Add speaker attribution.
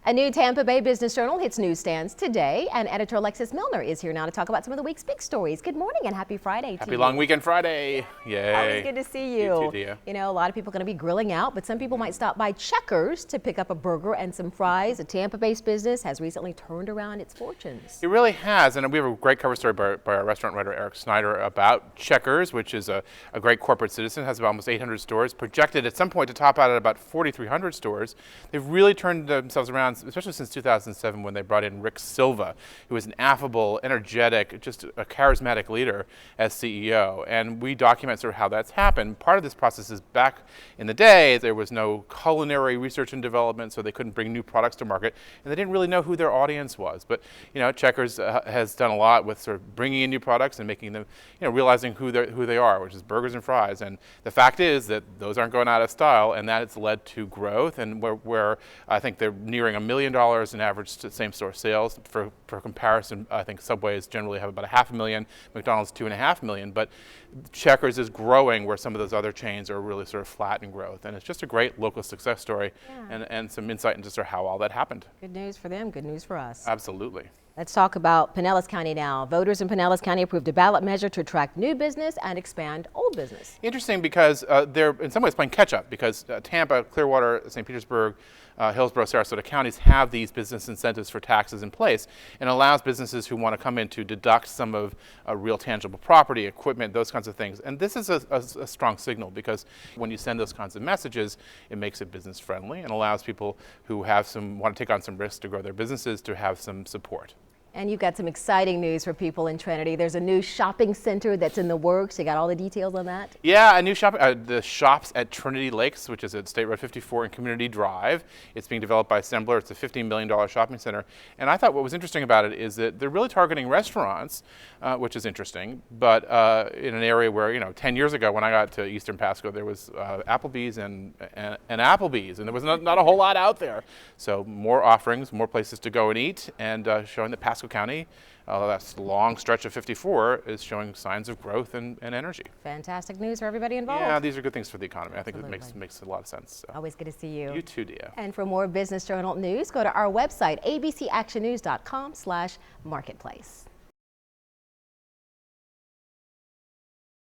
Speaker 1: A new Tampa Bay Business Journal hits newsstands today, and editor Alexis Muellner is here now to talk about some of the week's big stories. Good morning and happy Friday to you.
Speaker 2: Happy long weekend Friday. Yay.
Speaker 1: Always good to see you.
Speaker 2: You too, Dia.
Speaker 1: You know, a lot of people are going to be grilling out, but some people might stop by Checkers to pick up a burger and some fries. A Tampa-based business has recently turned around its fortunes.
Speaker 2: It really has, and we have a great cover story by our restaurant writer Eric Snyder about Checkers, which is a great corporate citizen, has about almost 800 stores, projected at some point to top out at about 4,300 stores. They've really turned themselves around, especially since 2007 when they brought in Rick Silva, who is an affable, energetic, just a charismatic leader as CEO. And we document sort of how that's happened. Part of this process is back in the day, there was no culinary research and development, so they couldn't bring new products to market, and they didn't really know who their audience was. But you know, Checkers has done a lot with sort of bringing in new products and making them, you know, realizing who they are, which is burgers and fries. And the fact is that those aren't going out of style, and that it's led to growth. And where I think they're nearing $1 million in average same-store sales. For comparison, I think Subways generally have about $500,000, McDonald's $2.5 million, but Checkers is growing where some of those other chains are really sort of flat in growth. And it's just a great local success story, and some insight into sort of how all that happened.
Speaker 1: Good news for them, good news for us.
Speaker 2: Absolutely.
Speaker 1: Let's talk about Pinellas County now. Voters in Pinellas County approved a ballot measure to attract new business and expand old business.
Speaker 2: Interesting because they're in some ways playing catch up because Tampa, Clearwater, St. Petersburg, Hillsborough, Sarasota counties have these business incentives for taxes in place, and allows businesses who want to come in to deduct some of real tangible property, equipment, those kinds of things. And this is a strong signal because when you send those kinds of messages, it makes it business friendly and allows people who want to take on some risks to grow their businesses to have some support.
Speaker 1: And you've got some exciting news for people in Trinity. There's a new shopping center that's in the works. You got all the details on that?
Speaker 2: Yeah, a new the Shops at Trinity Lakes, which is at State Road 54 and Community Drive. It's being developed by Assembler. It's a $15 million shopping center. And I thought what was interesting about it is that they're really targeting restaurants, which is interesting, but in an area where, you know, 10 years ago when I got to Eastern Pasco, there was Applebee's and Applebee's, and there was not a whole lot out there. So more offerings, more places to go and eat, and showing that Pasco County, that long stretch of 54, is showing signs of growth and energy.
Speaker 1: Fantastic news for everybody involved.
Speaker 2: Yeah, these are good things for the economy.
Speaker 1: Absolutely.
Speaker 2: I think it makes a lot of sense. So.
Speaker 1: Always good to see you.
Speaker 2: You too, Dia.
Speaker 1: And for more Business Journal news, go to our website, abcactionnews.com/marketplace.